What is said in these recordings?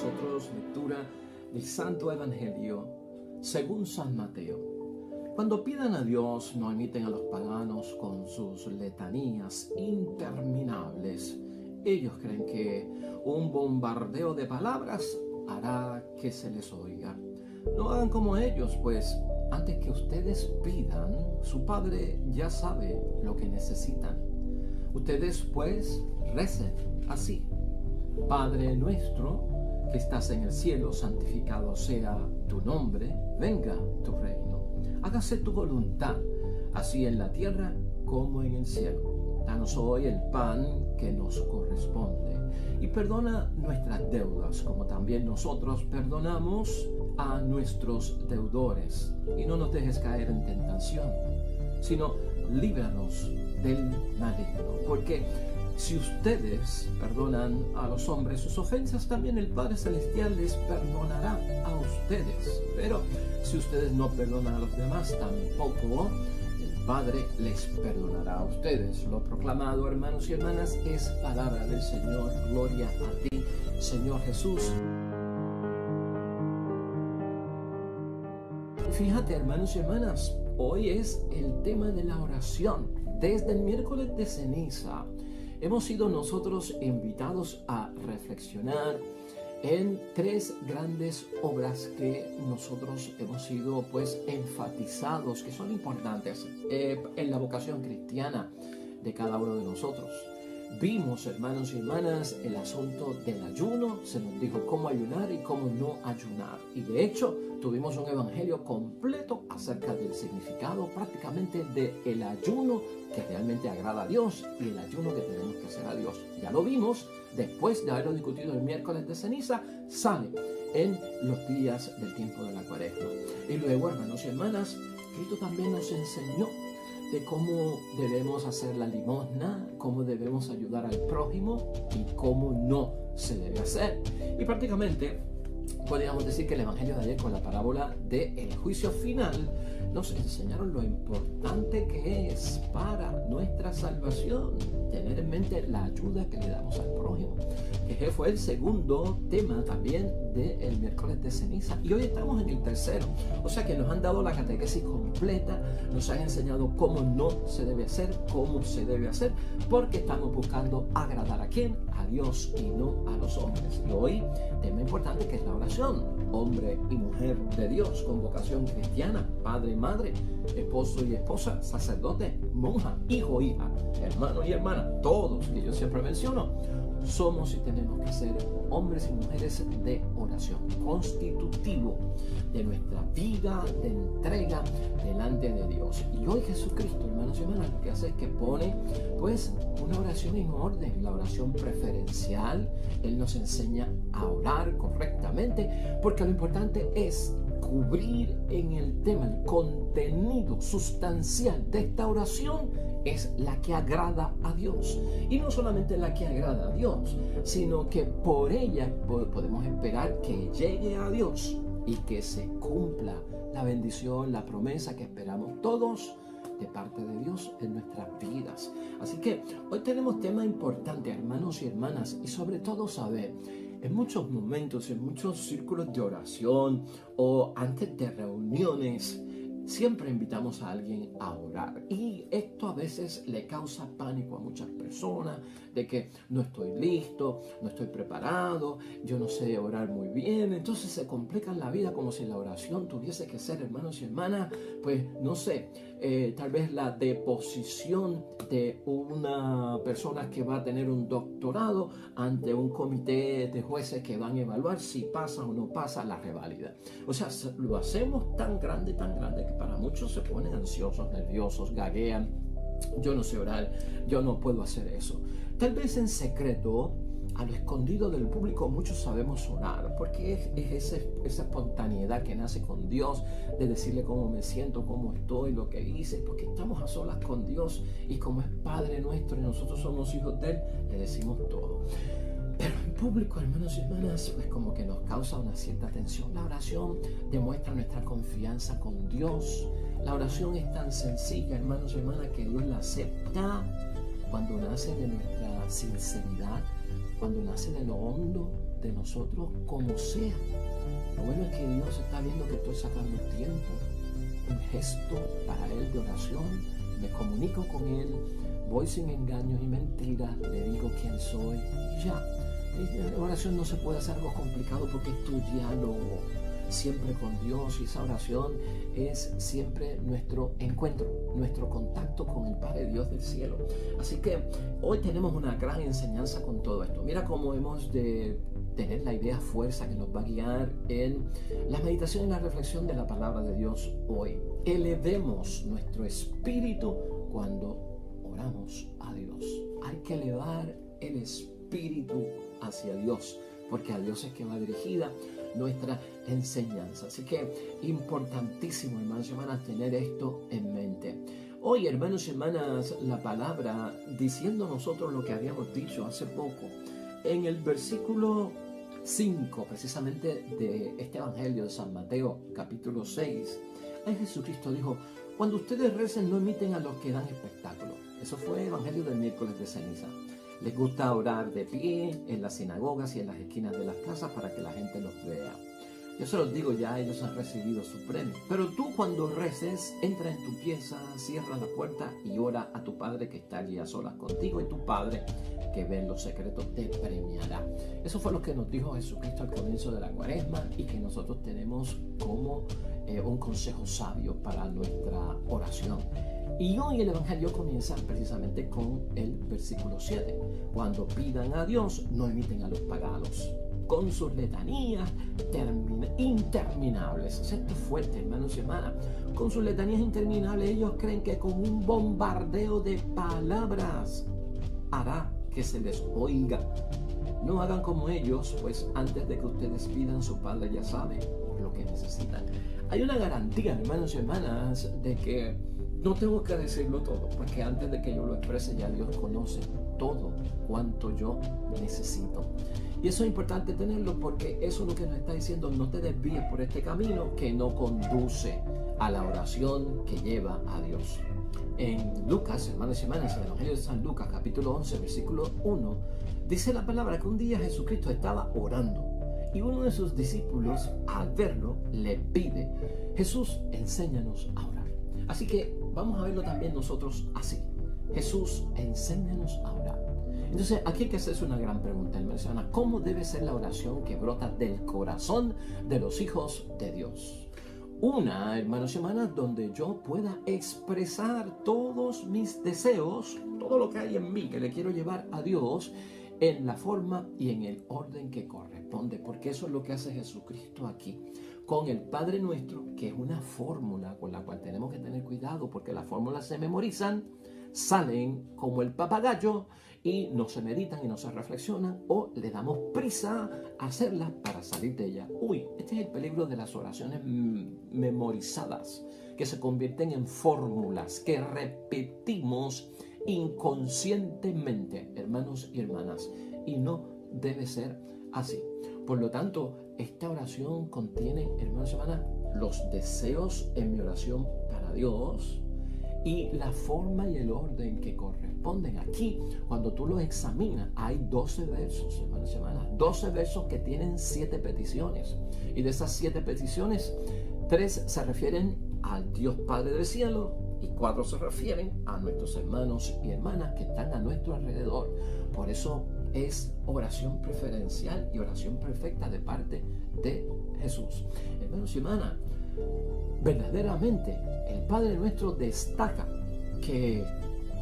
nosotros lectura del Santo Evangelio según San Mateo. Cuando pidan a Dios, no imiten a los paganos con sus letanías interminables. Ellos creen que un bombardeo de palabras hará que se les oiga. No hagan como ellos, pues antes que ustedes pidan, su Padre ya sabe lo que necesitan. Ustedes pues recen así: Padre nuestro que estás en el cielo, santificado sea tu nombre, venga tu reino. Hágase tu voluntad, así en la tierra como en el cielo. Danos hoy el pan que nos corresponde y perdona nuestras deudas, como también nosotros perdonamos a nuestros deudores. Y no nos dejes caer en tentación, sino líbranos del maligno. Porque si ustedes perdonan a los hombres sus ofensas, también el Padre Celestial les perdonará a ustedes. Pero si ustedes no perdonan a los demás, tampoco el Padre les perdonará a ustedes. Lo proclamado, hermanos y hermanas, es palabra del Señor. Gloria a ti, Señor Jesús. Fíjate, hermanos y hermanas, hoy es el tema de la oración. Desde el miércoles de ceniza hemos sido nosotros invitados a reflexionar en tres grandes obras que nosotros hemos sido enfatizados, que son importantes en la vocación cristiana de cada uno de nosotros. Vimos, hermanos y hermanas, el asunto del ayuno. Se nos dijo cómo ayunar y cómo no ayunar. Y de hecho, tuvimos un evangelio completo acerca del significado prácticamente del ayuno que realmente agrada a Dios y el ayuno que tenemos que hacer a Dios. Ya lo vimos, después de haberlo discutido el miércoles de ceniza, sale en los días del tiempo de la Cuaresma. Y luego, hermanos y hermanas, Cristo también nos enseñó de cómo debemos hacer la limosna, cómo debemos ayudar al prójimo y cómo no se debe hacer. Y prácticamente podríamos decir que el Evangelio de ayer, con la parábola del juicio final, nos enseñaron lo importante que es para nuestra salvación tener en mente la ayuda que le damos al prójimo. Ese fue el segundo tema también del miércoles de ceniza. Y hoy estamos en el tercero. O sea que nos han dado la catequesis completa, nos han enseñado cómo no se debe hacer, cómo se debe hacer, porque estamos buscando agradar ¿a quién? A Dios y no a los hombres. Y hoy, tema importante que es la oración. Hombre y mujer de Dios con vocación cristiana, padre y madre, esposo y esposa, sacerdote, monja, hijo, hija, hermano y hermana, todos que yo siempre menciono, somos y tenemos que ser hombres y mujeres de oración, constitutivo de nuestra vida de entrega delante de Dios. Y hoy Jesucristo, hermanos y hermanas, lo que hace es que pone una oración en orden, la oración preferencial. Él nos enseña a orar correctamente, porque lo importante es cubrir en el tema, el contenido sustancial de esta oración es la que agrada a Dios. Y no solamente la que agrada a Dios, sino que por ella podemos esperar que llegue a Dios y que se cumpla la bendición, la promesa que esperamos todos de parte de Dios en nuestras vidas. Así que hoy tenemos tema importante, hermanos y hermanas, y sobre todo saber, en muchos momentos, en muchos círculos de oración o antes de reuniones, siempre invitamos a alguien a orar, y esto a veces le causa pánico a muchas personas, de que no estoy listo, no estoy preparado, yo no sé orar muy bien. Entonces se complican la vida como si la oración tuviese que ser, hermanos y hermanas, no sé, tal vez la deposición de una persona que va a tener un doctorado ante un comité de jueces que van a evaluar si pasa o no pasa la reválida. O sea, lo hacemos tan grande que para muchos se ponen ansiosos, nerviosos, gaguean. Yo no sé orar, yo no puedo hacer eso. Tal vez en secreto, a lo escondido del público, muchos sabemos orar, porque es esa espontaneidad que nace con Dios, de decirle cómo me siento, cómo estoy, lo que hice, porque estamos a solas con Dios, y como es Padre nuestro y nosotros somos hijos de Él, le decimos todo. Pero en público, hermanos y hermanas, como que nos causa una cierta tensión. La oración demuestra nuestra confianza con Dios. La oración es tan sencilla, hermanos y hermanas, que Dios la acepta cuando nace de nuestra sinceridad, cuando nace de lo hondo de nosotros como sea. Lo bueno es que Dios está viendo que estoy sacando tiempo, un gesto para Él de oración, me comunico con Él, voy sin engaños y mentiras, le digo quién soy y ya. La oración no se puede hacer algo complicado porque es tu diálogo siempre con Dios, y esa oración es siempre nuestro encuentro, nuestro contacto con el Padre Dios del cielo. Así que hoy tenemos una gran enseñanza con todo esto. Mira cómo hemos de tener la idea fuerza que nos va a guiar en la meditación y la reflexión de la palabra de Dios hoy. Elevemos nuestro espíritu cuando oramos a Dios. Hay que elevar el espíritu hacia Dios, porque a Dios es que va dirigida nuestra enseñanza. Así que importantísimo, hermanos y hermanas, tener esto en mente. Hoy, hermanos y hermanas, la palabra diciendo nosotros lo que habíamos dicho hace poco en el versículo 5 precisamente de este evangelio de San Mateo capítulo 6, ahí Jesucristo dijo: cuando ustedes recen, no imiten a los que dan espectáculo. Eso fue evangelio del miércoles de ceniza. Les gusta orar de pie en las sinagogas y en las esquinas de las casas para que la gente los vea. Yo se los digo, ya ellos han recibido su premio. Pero tú, cuando reces, entra en tu pieza, cierra la puerta y ora a tu Padre que está allí a solas contigo, y tu Padre que ve en los secretos te premiará. Eso fue lo que nos dijo Jesucristo al comienzo de la Cuaresma, y que nosotros tenemos como un consejo sabio para nuestra oración. Y hoy el Evangelio comienza precisamente con el versículo 7. Cuando pidan a Dios, no imiten a los paganos con sus letanías interminables. Esto es fuerte, hermanos y hermanas. Con sus letanías interminables, ellos creen que con un bombardeo de palabras hará que se les oiga. No hagan como ellos, pues antes de que ustedes pidan, su Padre ya sabe lo que necesitan. Hay una garantía, hermanos y hermanas, de que no tengo que decirlo todo, porque antes de que yo lo exprese, ya Dios conoce todo cuanto yo necesito. Y eso es importante tenerlo, porque eso es lo que nos está diciendo: no te desvíes por este camino que no conduce a la oración que lleva a Dios. En Lucas, hermanos y hermanas, en el Evangelio de San Lucas, capítulo 11, versículo 1, dice la palabra que un día Jesucristo estaba orando, y uno de sus discípulos, al verlo, le pide: Jesús, enséñanos a orar. Así que vamos a verlo también nosotros así: Jesús, enséñanos a orar. Entonces aquí hay que hacerse una gran pregunta, hermanos. ¿Cómo debe ser la oración que brota del corazón de los hijos de Dios? Una, hermanos y hermanas, donde yo pueda expresar todos mis deseos, todo lo que hay en mí que le quiero llevar a Dios, en la forma y en el orden que corresponde, porque eso es lo que hace Jesucristo aquí con el Padre Nuestro, que es una fórmula con la cual tenemos que tener cuidado, porque las fórmulas se memorizan, salen como el papagayo y no se meditan y no se reflexionan, o le damos prisa a hacerlas para salir de ellas. Este es el peligro de las oraciones memorizadas, que se convierten en fórmulas que repetimos inconscientemente, hermanos y hermanas, y no debe ser así. Por lo tanto, esta oración contiene, hermanos y hermanas, los deseos en mi oración para Dios y la forma y el orden que corresponden. Aquí, cuando tú lo examinas, hay 12 versos, hermanos y hermanas, 12 versos que tienen 7 peticiones, y de esas 7 peticiones, 3 se refieren al Dios Padre del cielo y 4 se refieren a nuestros hermanos y hermanas que están a nuestro alrededor. Por eso es oración preferencial y oración perfecta de parte de Jesús. Hermanos y hermanas, verdaderamente el Padre Nuestro destaca que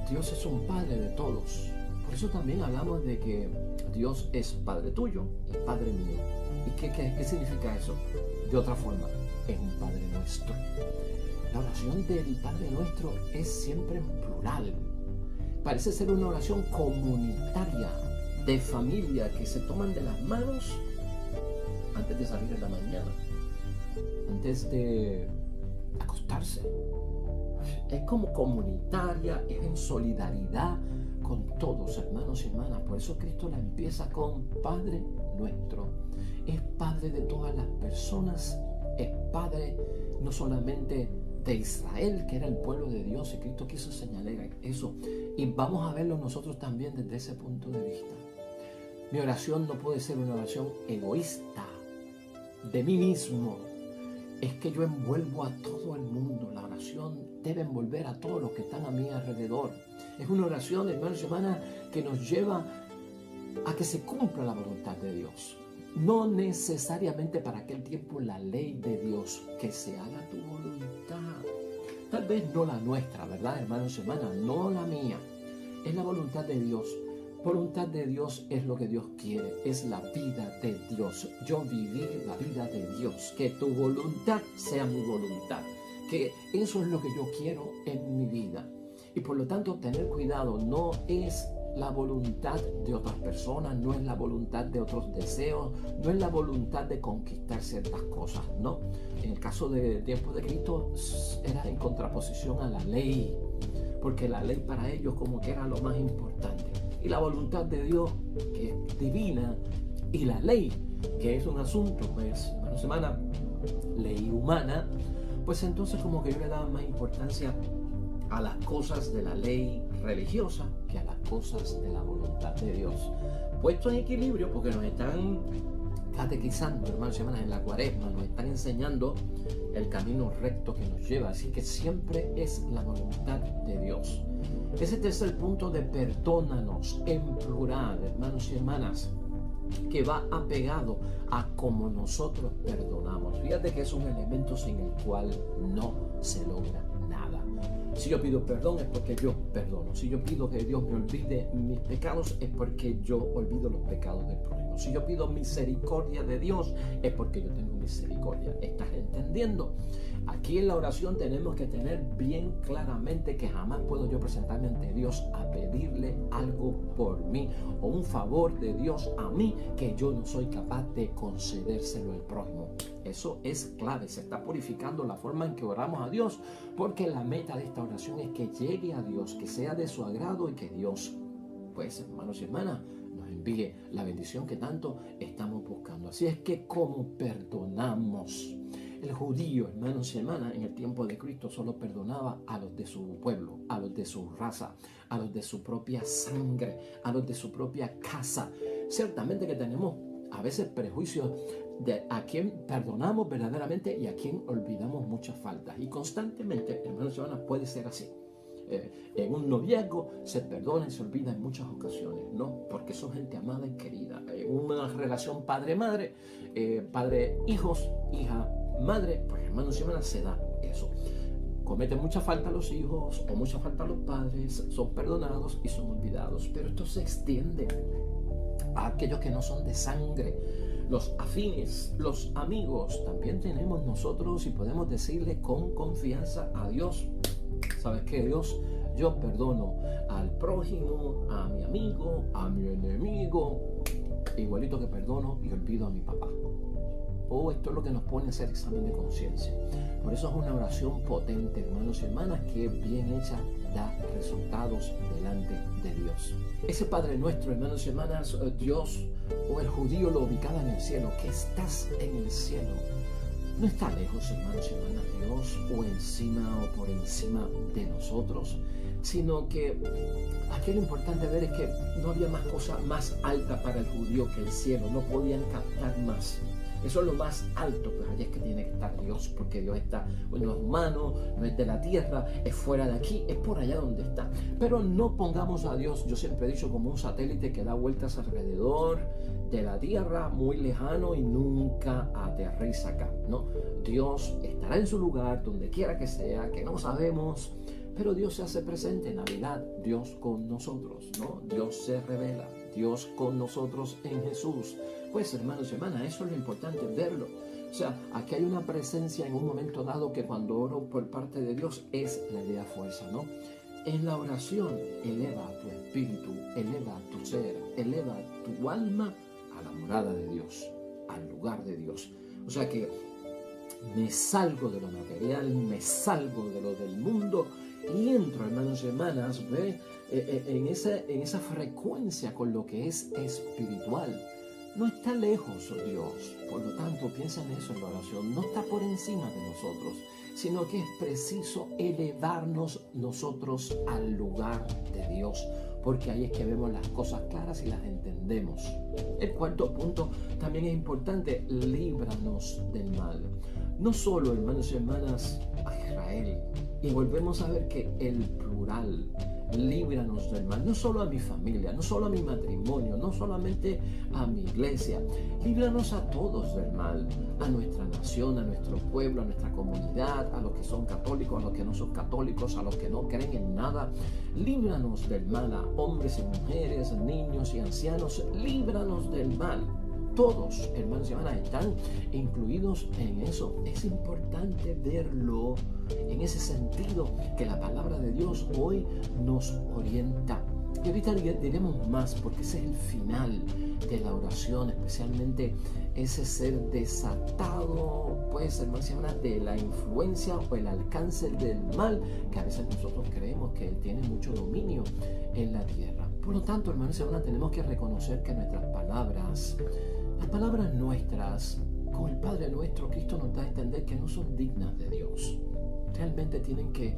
Dios es un Padre de todos. Por eso también hablamos de que Dios es Padre tuyo y Padre mío. ¿Y qué significa eso? De otra forma, es un Padre nuestro. La oración del Padre Nuestro es siempre en plural. Parece ser una oración comunitaria, de familia, que se toman de las manos antes de salir en la mañana, antes de acostarse. Es como comunitaria, es en solidaridad con todos, hermanos y hermanas. Por eso Cristo la empieza con Padre Nuestro. Es Padre de todas las personas, es Padre no solamente de Israel, que era el pueblo de Dios, y Cristo quiso señalar eso, y vamos a verlo nosotros también desde ese punto de vista. Mi oración no puede ser una oración egoísta de mí mismo. Es que yo envuelvo a todo el mundo. La oración debe envolver a todos los que están a mi alrededor. Es una oración, hermanos y hermanas, que nos lleva a que se cumpla la voluntad de Dios. No necesariamente para aquel tiempo la ley de Dios, que se haga tu voluntad. Tal vez no la nuestra, ¿verdad, hermanos y hermanas? No la mía. Es la voluntad de Dios. Voluntad de Dios es lo que Dios quiere, es la vida de Dios. Yo vivir la vida de Dios, que tu voluntad sea mi voluntad, que eso es lo que yo quiero en mi vida. Y por lo tanto, tener cuidado, no es la voluntad de otras personas, no es la voluntad de otros deseos, no es la voluntad de conquistar ciertas cosas, ¿no? En el caso del tiempo de Cristo era en contraposición a la ley, porque la ley para ellos como que era lo más importante. Y la voluntad de Dios, que es divina, y la ley, que es un asunto, pues, hermanos, semana, ley humana, pues entonces como que yo le daba más importancia a las cosas de la ley religiosa que a las cosas de la voluntad de Dios. Puesto en equilibrio, porque nos están catequizando, hermanos y hermanas, en la Cuaresma, nos están enseñando el camino recto que nos lleva, así que siempre es la voluntad de Dios. Ese tercer punto de perdónanos en plural, hermanos y hermanas, que va apegado a cómo nosotros perdonamos. Fíjate que es un elemento sin el cual no se logra nada. Si yo pido perdón es porque yo perdono. Si yo pido que Dios me olvide mis pecados es porque yo olvido los pecados del prójimo. Si yo pido misericordia de Dios es porque yo tengo misericordia. ¿Estás entendiendo? Aquí en la oración tenemos que tener bien claramente que jamás puedo yo presentarme ante Dios a pedirle algo por mí o un favor de Dios a mí que yo no soy capaz de concedérselo al prójimo. Eso es clave, se está purificando la forma en que oramos a Dios, porque la meta de esta oración es que llegue a Dios, que sea de su agrado y que Dios, pues hermanos y hermanas, nos envíe la bendición que tanto estamos buscando. Así es que como perdonamos. El judío, hermanos y hermanas, en el tiempo de Cristo solo perdonaba a los de su pueblo, a los de su raza, a los de su propia sangre, a los de su propia casa. Ciertamente que tenemos a veces prejuicios de a quién perdonamos verdaderamente y a quién olvidamos muchas faltas. Y constantemente, hermanos y hermanas, puede ser así. En un noviazgo se perdona y se olvida en muchas ocasiones, ¿no? Porque son gente amada y querida. En una relación padre-madre, padre-hijos, hija-madre, pues hermanos y hermanas, se da eso. Cometen mucha falta los hijos o mucha falta los padres, son perdonados y son olvidados. Pero esto se extiende a aquellos que no son de sangre, los afines, los amigos. También tenemos nosotros y podemos decirle con confianza a Dios: ¿sabes qué, Dios? Yo perdono al prójimo, a mi amigo, a mi enemigo, igualito que perdono y olvido a mi papá. Esto es lo que nos pone a hacer examen de conciencia. Por eso es una oración potente, hermanos y hermanas, que bien hecha da resultados delante de Dios. Ese Padre nuestro, hermanos y hermanas, Dios o el judío lo ubicaba en el cielo. Que estás en el cielo. No está lejos, hermanos y hermanas, Dios, o encima o por encima de nosotros, sino que aquí lo importante ver es que no había más cosa más alta para el judío que el cielo. No podían captar más. Eso es lo más alto, pues allá es que tiene que estar Dios, porque Dios está, pues no es humano, no es de la tierra, es fuera de aquí, es por allá donde está. Pero no pongamos a Dios, yo siempre he dicho, como un satélite que da vueltas alrededor de la tierra, muy lejano y nunca aterriza acá, ¿no? Dios estará en su lugar, donde quiera que sea, que no sabemos, pero Dios se hace presente en Navidad, Dios con nosotros, ¿no? Dios se revela, Dios con nosotros en Jesús. Pues hermanos y hermanas, eso es lo importante, verlo. O sea, aquí hay una presencia en un momento dado que cuando oro por parte de Dios es la idea fuerza, ¿no? En la oración eleva tu espíritu, eleva tu ser, eleva tu alma a la morada de Dios, al lugar de Dios. O sea que me salgo de lo material, me salgo de lo del mundo y entro, hermanos y hermanas, en esa frecuencia con lo que es espiritual. No está lejos Dios, por lo tanto piensa en eso en la oración, no está por encima de nosotros, sino que es preciso elevarnos nosotros al lugar de Dios, porque ahí es que vemos las cosas claras y las entendemos. El cuarto punto también es importante: líbranos del mal. No solo, hermanos y hermanas, a Israel, y volvemos a ver que el plural, líbranos del mal, no solo a mi familia, no solo a mi matrimonio, no solamente a mi iglesia, líbranos a todos del mal, a nuestra nación, a nuestro pueblo, a nuestra comunidad, a los que son católicos, a los que no son católicos, a los que no creen en nada. Líbranos del mal, a hombres y mujeres, niños y ancianos, líbranos del mal. Todos, hermanos y hermanas, están incluidos en eso. Es importante verlo en ese sentido, que la palabra de Dios hoy nos orienta. Y ahorita diremos más, porque ese es el final de la oración, especialmente ese ser desatado, pues, hermanos y hermanas, de la influencia o el alcance del mal, que a veces nosotros creemos que él tiene mucho dominio en la tierra. Por lo tanto, hermanos y hermanas, tenemos que reconocer que nuestras palabras, las palabras nuestras, con el Padre nuestro, Cristo nos da a entender que no son dignas de Dios. Realmente tienen que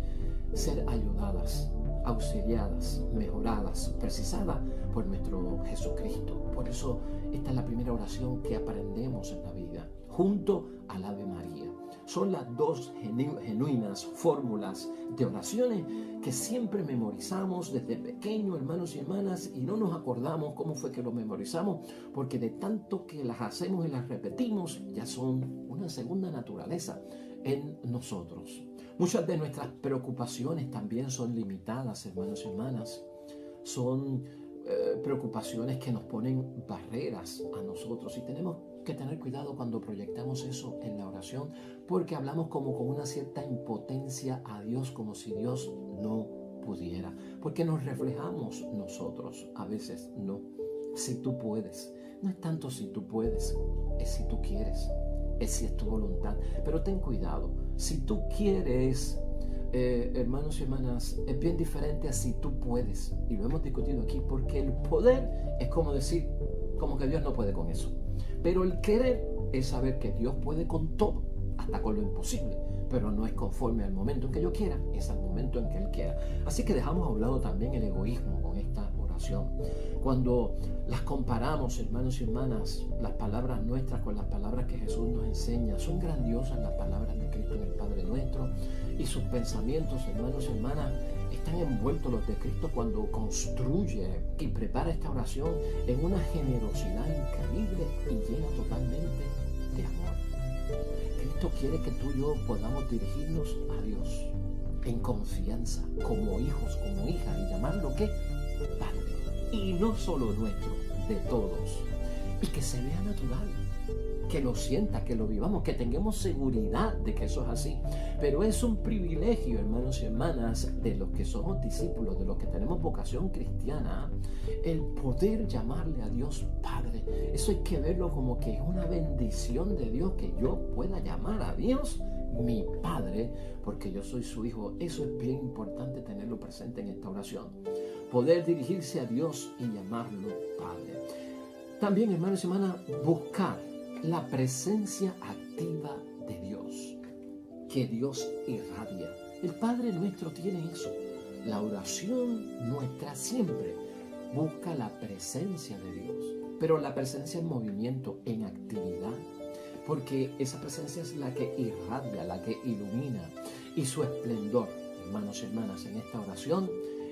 ser ayudadas, auxiliadas, mejoradas, precisadas por nuestro Jesucristo. Por eso esta es la primera oración que aprendemos en la vida, junto al Ave María. Son las dos genuinas fórmulas de oraciones que siempre memorizamos desde pequeño, hermanos y hermanas, y no nos acordamos cómo fue que lo memorizamos, porque de tanto que las hacemos y las repetimos, ya son una segunda naturaleza en nosotros. Muchas de nuestras preocupaciones también son limitadas, hermanos y hermanas. Son preocupaciones que nos ponen barreras a nosotros, y tenemos que tener cuidado cuando proyectamos eso en la oración, porque hablamos como con una cierta impotencia a Dios, como si Dios no pudiera, porque nos reflejamos nosotros. A veces no. Si tú puedes, no es tanto si tú puedes, es si tú quieres, es si es tu voluntad. Pero ten cuidado, si tú quieres, hermanos y hermanas, es bien diferente a si tú puedes, y lo hemos discutido aquí, porque el poder es como decir, como que Dios no puede con eso. Pero el querer es saber que Dios puede con todo, hasta con lo imposible, pero no es conforme al momento en que yo quiera, es al momento en que Él quiera. Así que dejamos a un lado también el egoísmo con esta oración. Cuando las comparamos, hermanos y hermanas, las palabras nuestras con las palabras que Jesús nos enseña, son grandiosas las palabras de Cristo en el Padre Nuestro, y sus pensamientos, hermanos y hermanas, están envueltos los de Cristo cuando construye y prepara esta oración en una generosidad increíble y llena totalmente de amor. Cristo quiere que tú y yo podamos dirigirnos a Dios en confianza, como hijos, como hijas, y llamarlo ¿qué? Padre. Y no solo nuestro, de todos. Y que se vea natural, que lo sienta, que lo vivamos, que tengamos seguridad de que eso es así. Pero es un privilegio, hermanos y hermanas, de los que somos discípulos, de los que tenemos vocación cristiana, el poder llamarle a Dios Padre. Eso hay que verlo como que es una bendición de Dios, que yo pueda llamar a Dios mi Padre, porque yo soy su hijo. Eso es bien importante tenerlo presente en esta oración. Poder dirigirse a Dios y llamarlo Padre. También, hermanos y hermanas, buscar la presencia activa de Dios, que Dios irradia. El Padre nuestro tiene eso. La oración nuestra siempre busca la presencia de Dios, pero la presencia en movimiento, en actividad, porque esa presencia es la que irradia, la que ilumina, y su esplendor, hermanos y hermanas, en esta oración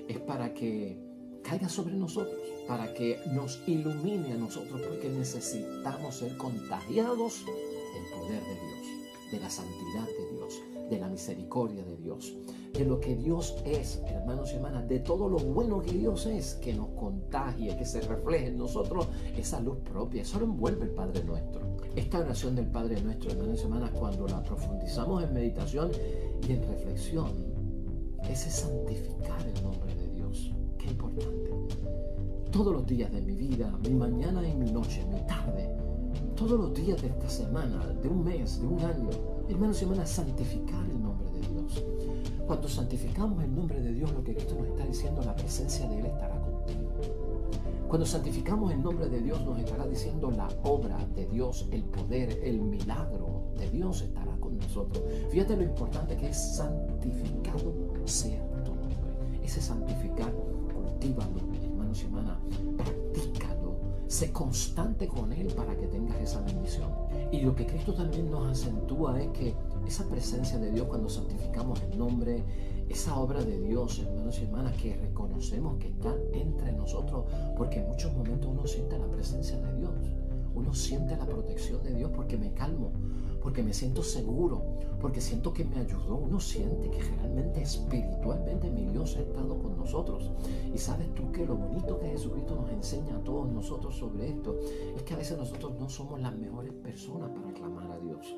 es para que caiga sobre nosotros, para que nos ilumine a nosotros, porque necesitamos ser contagiados del poder de Dios, de la santidad de Dios, de la misericordia de Dios, de lo que Dios es, hermanos y hermanas, de todo lo bueno que Dios es, que nos contagie, que se refleje en nosotros esa luz propia. Eso lo envuelve el Padre Nuestro. Esta oración del Padre Nuestro, hermanos y hermanas, cuando la profundizamos en meditación y en reflexión, es santificar el nombre de Dios. Qué importante. Todos los días de mi vida, mi mañana y mi noche, mi tarde, todos los días de esta semana, de un mes, de un año, hermanos y hermanas, santificar el nombre de Dios. Cuando santificamos el nombre de Dios, lo que Cristo nos está diciendo, la presencia de Él estará contigo. Cuando santificamos el nombre de Dios, nos estará diciendo la obra de Dios, el poder, el milagro de Dios estará con nosotros. Fíjate lo importante que es: santificado sea tu nombre. Ese santificar, cultívalo hermanos y hermanas, practícalo. Sé constante con Él para que tengas esa bendición. Y lo que Cristo también nos acentúa es que esa presencia de Dios cuando santificamos el nombre, esa obra de Dios, hermanos y hermanas, que reconocemos que está entre nosotros, porque en muchos momentos uno siente la presencia de Dios, uno siente la protección de Dios porque me calmo, porque me siento seguro, porque siento que me ayudó. Uno siente que realmente espiritualmente mi Dios ha estado con nosotros. Y sabes tú que lo bonito que Jesucristo nos enseña a todos nosotros sobre esto es que a veces nosotros no somos las mejores personas para clamar a Dios.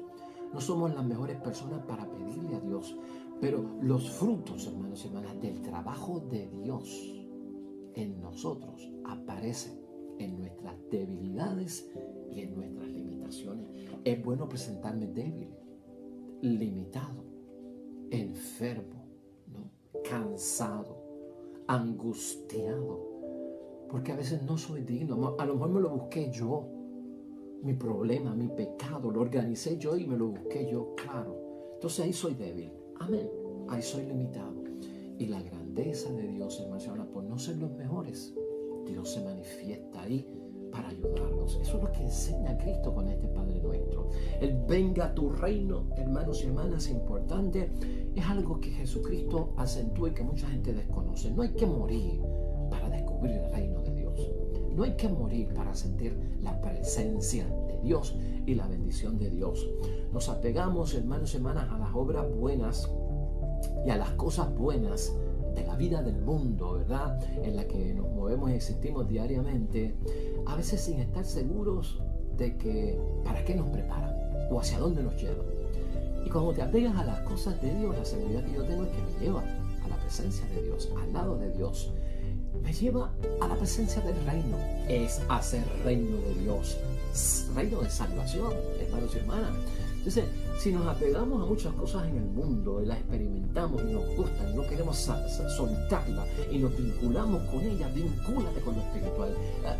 No somos las mejores personas para pedirle a Dios. Pero los frutos, hermanos y hermanas, del trabajo de Dios en nosotros aparecen en nuestras debilidades y en nuestras limitaciones. Es bueno presentarme débil, limitado, enfermo, ¿no? Cansado, angustiado, porque a veces no soy digno. A lo mejor me lo busqué yo, mi problema, mi pecado, lo organicé yo y me lo busqué yo, claro. Entonces ahí soy débil, amén, ahí soy limitado. Y la grandeza de Dios, hermanos, por no ser los mejores, Dios se manifiesta ahí para ayudarnos. Eso es lo que enseña Cristo con este Padre Nuestro. El venga a tu reino, hermanos y hermanas, importante. Es algo que Jesucristo acentúa y que mucha gente desconoce. No hay que morir para descubrir el reino de Dios. No hay que morir para sentir la presencia de Dios y la bendición de Dios. Nos apegamos, hermanos y hermanas, a las obras buenas y a las cosas buenas de la vida del mundo, ¿verdad? En la que nos movemos y existimos diariamente, a veces sin estar seguros de que para qué nos preparan o hacia dónde nos llevan. Y cuando te apegas a las cosas de Dios, la seguridad que yo tengo es que me lleva a la presencia de Dios, al lado de Dios. Me lleva a la presencia del reino. Es hacer reino de Dios, reino de salvación, hermanos y hermanas. Entonces, si nos apegamos a muchas cosas en el mundo y las experimentamos y nos gustan y no queremos soltarla y nos vinculamos con ella, vincúlate con lo espiritual.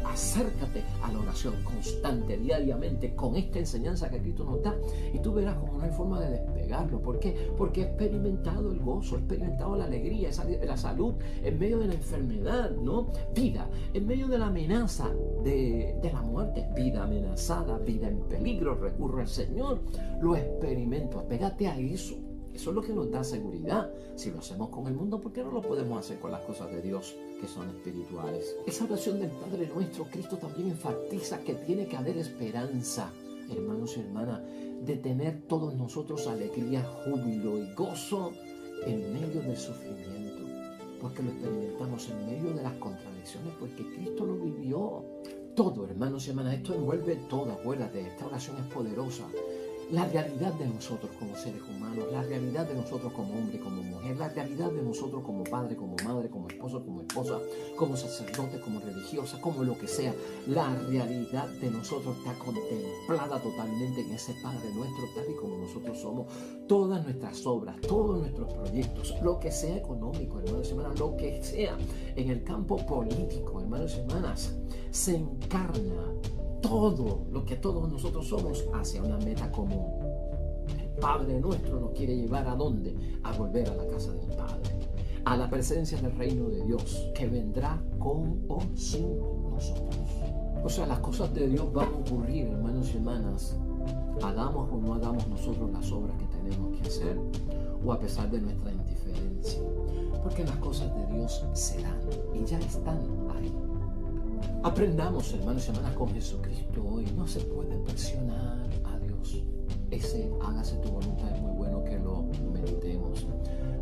Acércate a la oración constante, diariamente, con esta enseñanza que Cristo nos da, y tú verás como no hay forma de despegarlo. ¿Por qué? Porque he experimentado el gozo, he experimentado la alegría, la salud en medio de la enfermedad, ¿no? Vida en medio de la amenaza de la muerte, vida amenazada, vida en peligro, recurro al Señor. Lo experimento, apégate a eso. Eso es lo que nos da seguridad. Si lo hacemos con el mundo, ¿por qué no lo podemos hacer con las cosas de Dios que son espirituales? Esa oración del Padre Nuestro, Cristo también enfatiza que tiene que haber esperanza, hermanos y hermanas, de tener todos nosotros alegría, júbilo y gozo en medio del sufrimiento, porque lo experimentamos en medio de las contradicciones, porque Cristo lo vivió. Todo, hermanos y hermanas, esto envuelve todo. Acuérdate, esta oración es poderosa. La realidad de nosotros como seres humanos, la realidad de nosotros como hombre, como mujer, la realidad de nosotros como padre, como madre, como esposo, como esposa, como sacerdote, como religiosa, como lo que sea. La realidad de nosotros está contemplada totalmente en ese Padre Nuestro, tal y como nosotros somos. Todas nuestras obras, todos nuestros proyectos, lo que sea económico, hermanos y hermanas, lo que sea en el campo político, hermanos y hermanas, se encarna todo lo que todos nosotros somos hacia una meta común. El Padre Nuestro nos quiere llevar ¿a dónde? A volver a la casa del Padre, a la presencia del reino de Dios, que vendrá con o sin nosotros. O sea, las cosas de Dios van a ocurrir, hermanos y hermanas, hagamos o no hagamos nosotros las obras que tenemos que hacer, o a pesar de nuestra indiferencia, porque las cosas de Dios serán y ya están ahí. Aprendamos, hermanos y hermanas, con Jesucristo hoy. No se puede presionar a Dios. Ese hágase tu voluntad es muy bueno que lo meditemos.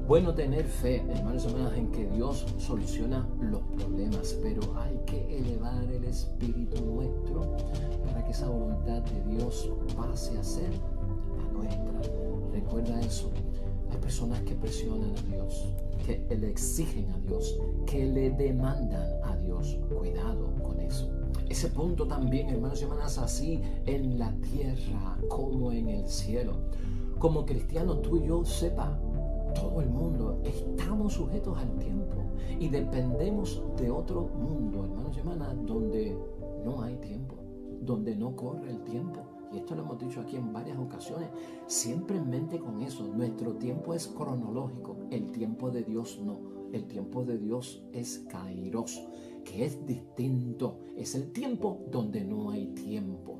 Bueno tener fe, hermanos y hermanas, en que Dios soluciona los problemas, pero hay que elevar el espíritu nuestro para que esa voluntad de Dios pase a ser la nuestra. Recuerda eso. Hay personas que presionan a Dios, que le exigen a Dios, que le demandan a Dios. Cuidado con eso. Ese punto también, hermanos y hermanas, así en la tierra como en el cielo. Como cristianos, tú y yo, sepa, todo el mundo estamos sujetos al tiempo y dependemos de otro mundo, hermanos y hermanas, donde no hay tiempo, donde no corre el tiempo. Y esto lo hemos dicho aquí en varias ocasiones. Siempre en mente con eso. Nuestro tiempo es cronológico. El tiempo de Dios no. El tiempo de Dios es kairos. que es distinto. Es el tiempo donde no hay tiempo.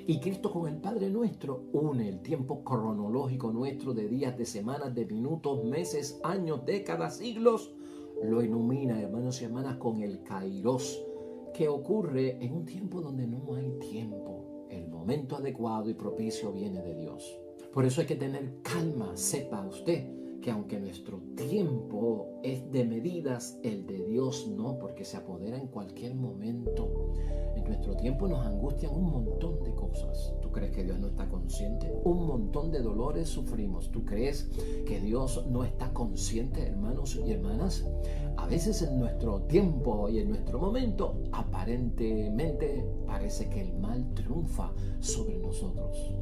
Y Cristo con el Padre Nuestro une el tiempo cronológico nuestro de días, de semanas, de minutos, meses, años, décadas, siglos. Lo ilumina, hermanos y hermanas, con el Kairos, que ocurre en un tiempo donde no hay tiempo. El momento adecuado y propicio viene de Dios. Por eso hay que tener calma. Sepa usted que aunque nuestro tiempo es de medidas, el de Dios no, porque se apodera en cualquier momento. En nuestro tiempo nos angustian un montón de cosas. ¿Tú crees que Dios no está consciente? Un montón de dolores sufrimos. ¿Tú crees que Dios no está consciente, hermanos y hermanas? A veces en nuestro tiempo y en nuestro momento, aparentemente parece que el mal triunfa sobre nosotros.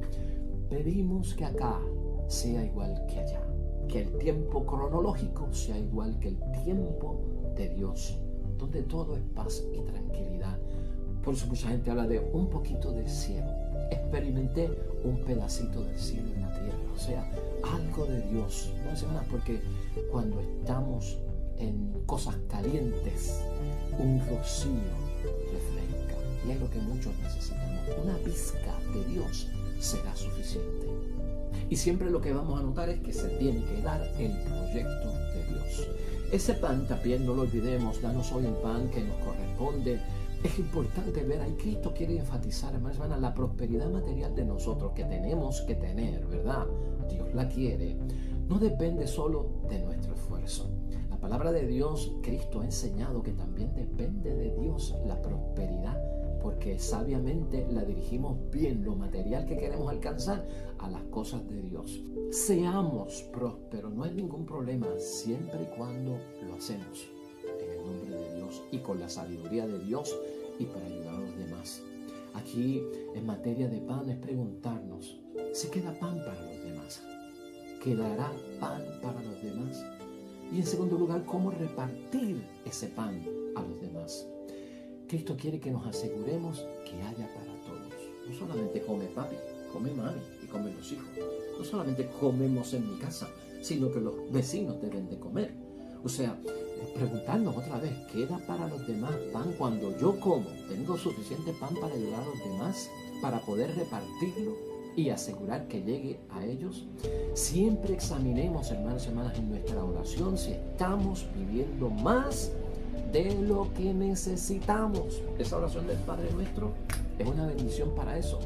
Pedimos que acá sea igual que allá, que el tiempo cronológico sea igual que el tiempo de Dios, donde todo es paz y tranquilidad. Por eso mucha gente habla de un poquito del cielo. Experimenté un pedacito del cielo en la tierra, o sea, algo de Dios. No sé nada, porque cuando estamos en cosas calientes, un rocío refresca, y es lo que muchos necesitamos. Una pizca de Dios será suficiente. Y siempre lo que vamos a notar es que se tiene que dar el proyecto de Dios. Ese pan también, no lo olvidemos, danos hoy el pan que nos corresponde. Es importante ver, ahí Cristo quiere enfatizar, hermanos, la prosperidad material de nosotros que tenemos que tener, ¿verdad? Dios la quiere. No depende solo de nuestro esfuerzo. La palabra de Dios, Cristo ha enseñado que también depende de Dios la prosperidad, porque sabiamente la dirigimos bien, lo material que queremos alcanzar, a las cosas de Dios. Seamos prósperos, no hay ningún problema, siempre y cuando lo hacemos en el nombre de Dios y con la sabiduría de Dios y para ayudar a los demás. Aquí, en materia de pan, es preguntarnos, ¿se queda pan para los demás? ¿Quedará pan para los demás? Y en segundo lugar, ¿cómo repartir ese pan a los demás? Cristo quiere que nos aseguremos que haya para todos. No solamente come papi, come mami y comen los hijos. No solamente comemos en mi casa, sino que los vecinos deben de comer. O sea, preguntarnos otra vez, ¿queda para los demás pan cuando yo como? ¿Tengo suficiente pan para ayudar a los demás, para poder repartirlo y asegurar que llegue a ellos? Siempre examinemos, hermanos y hermanas, en nuestra oración si estamos pidiendo más de lo que necesitamos. Esa oración del Padre Nuestro es una bendición para eso.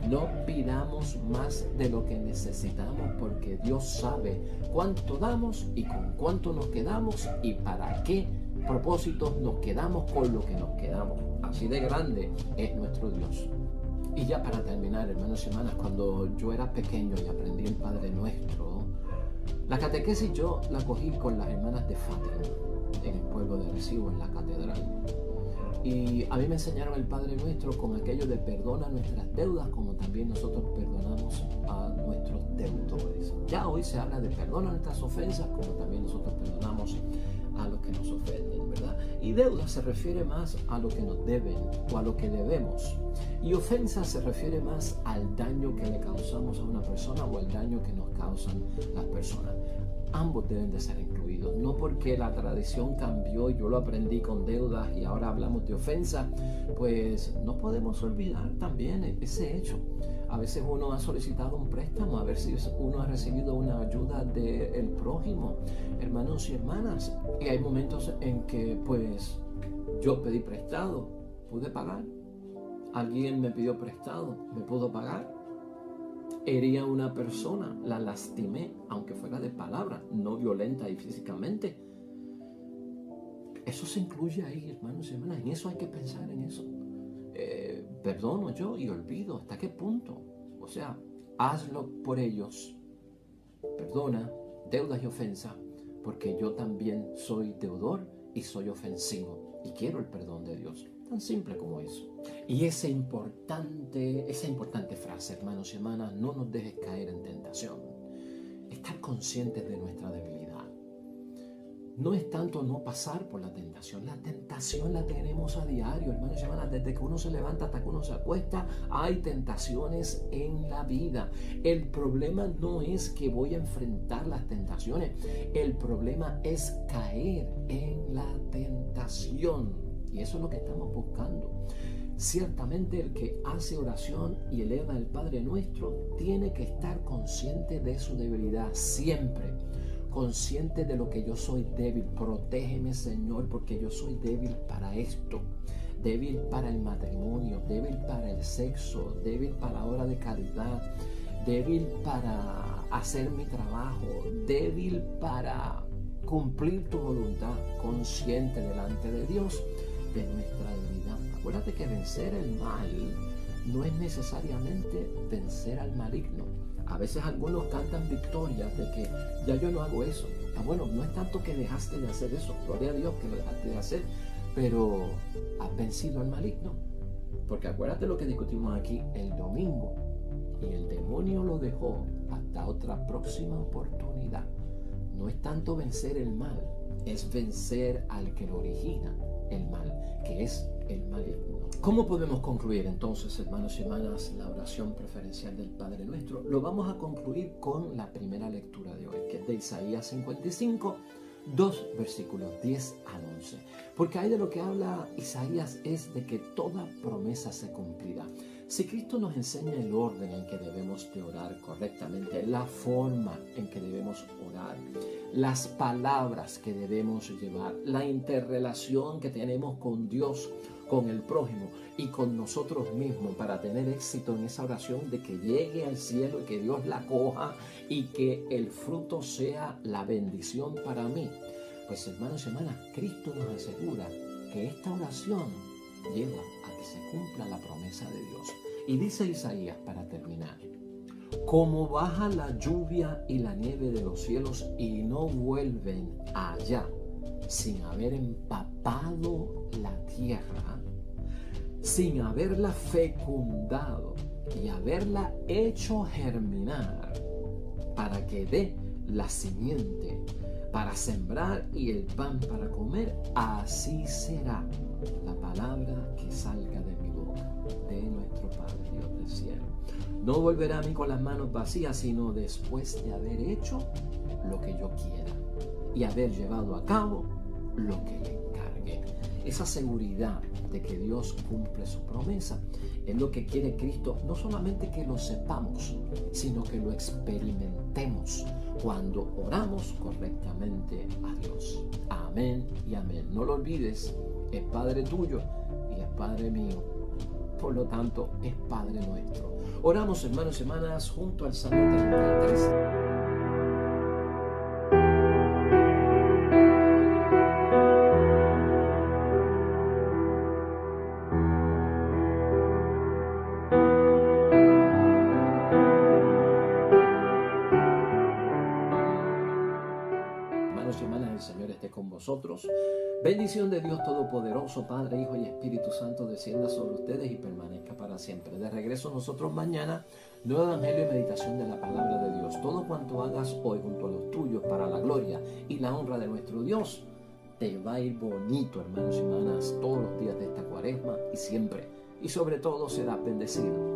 No pidamos más de lo que necesitamos, porque Dios sabe cuánto damos y con cuánto nos quedamos y para qué propósitos nos quedamos con lo que nos quedamos. Así de grande es nuestro Dios. Y ya para terminar, hermanos y hermanas, cuando yo era pequeño y aprendí el Padre Nuestro, la catequesis yo la cogí con las hermanas de Fátima en el pueblo de Recibo, en la catedral. Y a mí me enseñaron el Padre Nuestro con aquello de perdona nuestras deudas como también nosotros perdonamos a nuestros deudores. Ya hoy se habla de perdona nuestras ofensas como también nosotros perdonamos a los que nos ofenden, ¿verdad? Y deuda se refiere más a lo que nos deben o a lo que debemos. Y ofensa se refiere más al daño que le causamos a una persona o al daño que nos causan las personas. Ambos deben de ser incluidos, no porque la tradición cambió y yo lo aprendí con deudas y ahora hablamos de ofensa, pues no podemos olvidar también ese hecho. A veces uno ha solicitado un préstamo, a veces uno ha recibido una ayuda del prójimo, hermanos y hermanas, y hay momentos en que pues yo pedí prestado, pude pagar, alguien me pidió prestado, me pudo pagar. Herí a una persona, la lastimé, aunque fuera de palabra, no violenta y físicamente. Eso se incluye ahí, hermanos y hermanas. En eso hay que pensar en eso. Perdono yo y olvido. ¿Hasta qué punto? O sea, hazlo por ellos. Perdona deudas y ofensas, porque yo también soy deudor y soy ofensivo y quiero el perdón de Dios. Tan simple como eso. Y esa importante frase, hermanos y hermanas, no nos dejes caer en tentación. Estar conscientes de nuestra debilidad. No es tanto no pasar por la tentación la tenemos a diario, hermanos y hermanas. Desde que uno se levanta hasta que uno se acuesta, hay tentaciones en la vida. El problema no es que voy a enfrentar las tentaciones, el problema es caer en la tentación. Y eso es lo que estamos buscando. Ciertamente el que hace oración y eleva el Padre Nuestro tiene que estar consciente de su debilidad siempre, consciente de lo que yo soy débil. Protégeme, Señor, porque yo soy débil para esto, débil para el matrimonio, débil para el sexo, débil para la hora de caridad, débil para hacer mi trabajo, débil para cumplir tu voluntad, consciente delante de Dios de nuestra debilidad. Acuérdate que vencer el mal no es necesariamente vencer al maligno. A veces algunos cantan victorias de que ya yo no hago eso. Bueno, no es tanto que dejaste de hacer eso, gloria a Dios que lo dejaste de hacer, pero has vencido al maligno. Porque acuérdate lo que discutimos aquí el domingo, y el demonio lo dejó hasta otra próxima oportunidad. No es tanto vencer el mal, es vencer al que lo origina el mal, que es el maligno. ¿Cómo podemos concluir entonces, hermanos y hermanas, la oración preferencial del Padre Nuestro? Lo vamos a concluir con la primera lectura de hoy, que es de Isaías 55, 2 versículos 10 al 11. Porque ahí de lo que habla Isaías es de que toda promesa se cumplirá. Si Cristo nos enseña el orden en que debemos de orar correctamente, la forma en que debemos orar, las palabras que debemos llevar, la interrelación que tenemos con Dios, con el prójimo y con nosotros mismos para tener éxito en esa oración de que llegue al cielo y que Dios la coja y que el fruto sea la bendición para mí. Pues hermanos y hermanas, Cristo nos asegura que esta oración lleva a que se cumpla la promesa de Dios. Y dice Isaías para terminar: como baja la lluvia y la nieve de los cielos y no vuelven allá sin haber empapado la tierra, sin haberla fecundado y haberla hecho germinar para que dé la simiente para sembrar y el pan para comer, así será la palabra que salga de mi boca, de nuestro Padre Dios del cielo. No volverá a mí con las manos vacías, sino después de haber hecho lo que yo quiera y haber llevado a cabo lo que le encargue. Esa seguridad de que Dios cumple su promesa es lo que quiere Cristo, no solamente que lo sepamos, sino que lo experimentemos cuando oramos correctamente a Dios. Amén y amén. No lo olvides, es Padre tuyo y es Padre mío. Por lo tanto, es Padre nuestro. Oramos, hermanos y hermanas, junto al Salmo 33. Hermanos y hermanas, el Señor esté con vosotros. Bendición de Dios Todopoderoso, Padre, Hijo y Espíritu Santo, descienda sobre ustedes y permanezca para siempre. De regreso nosotros mañana, nuevo evangelio y meditación de la palabra de Dios. Todo cuanto hagas hoy junto a los tuyos para la gloria y la honra de nuestro Dios, te va a ir bonito, hermanos y hermanas, todos los días de esta cuaresma y siempre. Y sobre todo serás bendecido.